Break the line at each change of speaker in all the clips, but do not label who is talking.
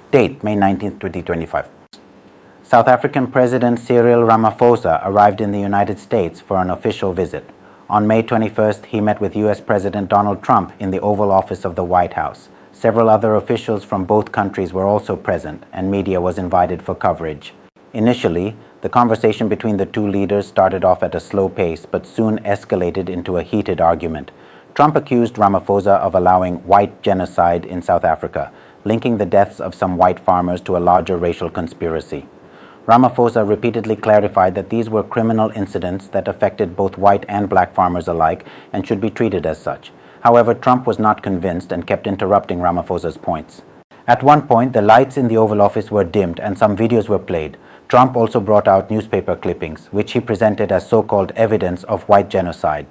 Date, May 19, 2025. South African President Cyril Ramaphosa arrived in the United States for an official visit. On May 21st, he met with U.S. President Donald Trump in the Oval Office of the White House. Several other officials from both countries were also present, and media was invited for coverage. Initially, the conversation between the two leaders started off at a slow pace, but soon escalated into a heated argument. Trump accused Ramaphosa of allowing white genocide in South Africa, linking the deaths of some white farmers to a larger racial conspiracy. Ramaphosa repeatedly clarified that these were criminal incidents that affected both white and black farmers alike and should be treated as such. However, Trump was not convinced and kept interrupting Ramaphosa's points. At one point, the lights in the Oval Office were dimmed and some videos were played. Trump also brought out newspaper clippings, which he presented as so-called evidence of white genocide.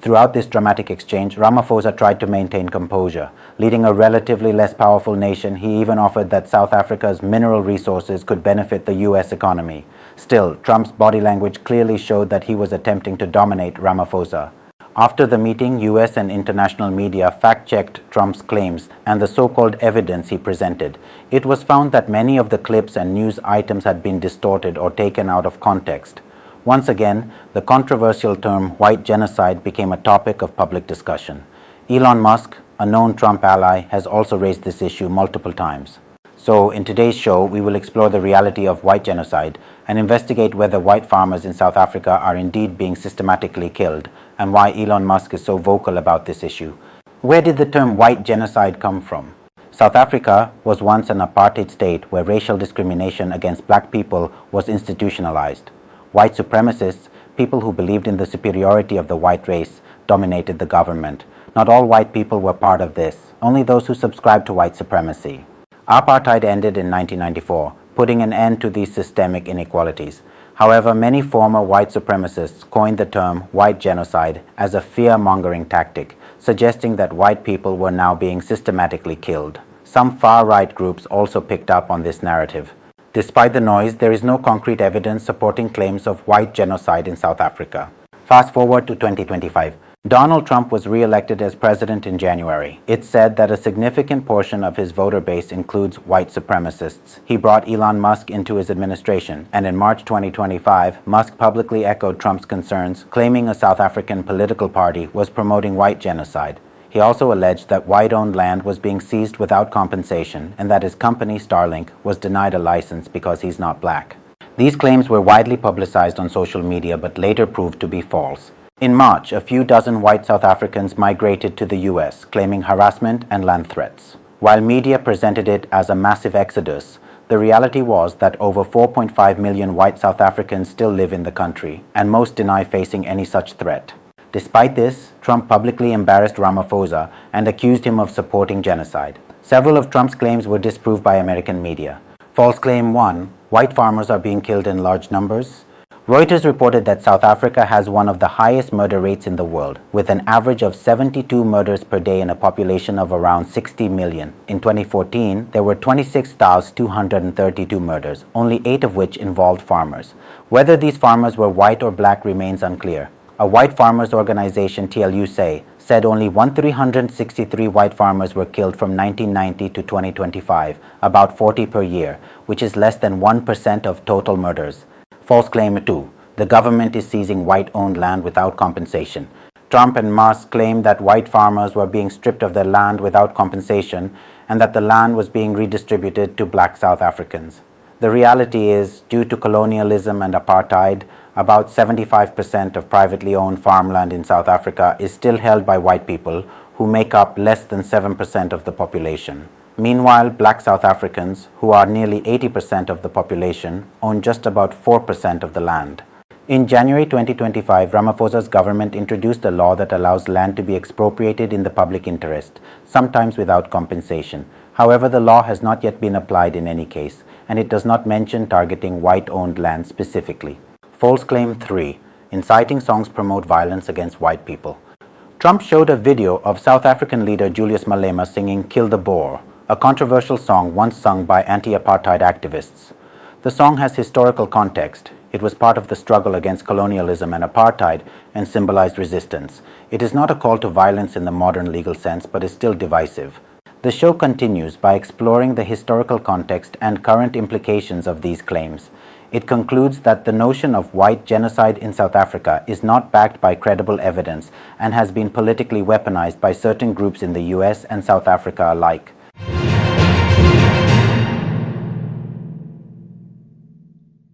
Throughout this dramatic exchange, Ramaphosa tried to maintain composure. Leading a relatively less powerful nation, he even offered that South Africa's mineral resources could benefit the U.S. economy. Still, Trump's body language clearly showed that he was attempting to dominate Ramaphosa. After the meeting, U.S. and international media fact-checked Trump's claims and the so-called evidence he presented. It was found that many of the clips and news items had been distorted or taken out of context. Once again, the controversial term white genocide became a topic of public discussion. Elon Musk, a known Trump ally, has also raised this issue multiple times. So, in today's show, we will explore the reality of white genocide and investigate whether white farmers in South Africa are indeed being systematically killed and why Elon Musk is so vocal about this issue. Where did the term white genocide come from? South Africa was once an apartheid state where racial discrimination against black people was institutionalized. White supremacists, people who believed in the superiority of the white race, dominated the government. Not all white people were part of this, only those who subscribed to white supremacy. Apartheid ended in 1994, putting an end to these systemic inequalities. However, many former white supremacists coined the term white genocide as a fear-mongering tactic, suggesting that white people were now being systematically killed. Some far-right groups also picked up on this narrative. Despite the noise, there is no concrete evidence supporting claims of white genocide in South Africa. Fast forward to 2025. Donald Trump was re-elected as president in January. It's said that a significant portion of his voter base includes white supremacists. He brought Elon Musk into his administration, and in March 2025, Musk publicly echoed Trump's concerns, claiming a South African political party was promoting white genocide. He also alleged that white-owned land was being seized without compensation and that his company, Starlink, was denied a license because he's not black. These claims were widely publicized on social media but later proved to be false. In March, a few dozen white South Africans migrated to the U.S., claiming harassment and land threats. While media presented it as a massive exodus, the reality was that over 4.5 million white South Africans still live in the country, and most deny facing any such threat. Despite this, Trump publicly embarrassed Ramaphosa and accused him of supporting genocide. Several of Trump's claims were disproved by American media. False claim 1. White farmers are being killed in large numbers. Reuters reported that South Africa has one of the highest murder rates in the world, with an average of 72 murders per day in a population of around 60 million. In 2014, there were 26,232 murders, only 8 of which involved farmers. Whether these farmers were white or black remains unclear. A white farmers organization, TLUSA, said only 1,363 white farmers were killed from 1990 to 2025, about 40 per year, which is less than 1% of total murders. False claim 2. The government is seizing white-owned land without compensation. Trump and Musk claimed that white farmers were being stripped of their land without compensation and that the land was being redistributed to black South Africans. The reality is, due to colonialism and apartheid, about 75% of privately owned farmland in South Africa is still held by white people who make up less than 7% of the population. Meanwhile, black South Africans, who are nearly 80% of the population, own just about 4% of the land. In January 2025, Ramaphosa's government introduced a law that allows land to be expropriated in the public interest, sometimes without compensation. However, the law has not yet been applied in any case, and it does not mention targeting white-owned land specifically. False claim 3. Inciting songs promote violence against white people. Trump showed a video of South African leader Julius Malema singing "Kill the Boer," a controversial song once sung by anti-apartheid activists. The song has historical context. It was part of the struggle against colonialism and apartheid and symbolized resistance. It is not a call to violence in the modern legal sense, but is still divisive. The show continues by exploring the historical context and current implications of these claims. It concludes that the notion of white genocide in South Africa is not backed by credible evidence and has been politically weaponized by certain groups in the US and South Africa alike.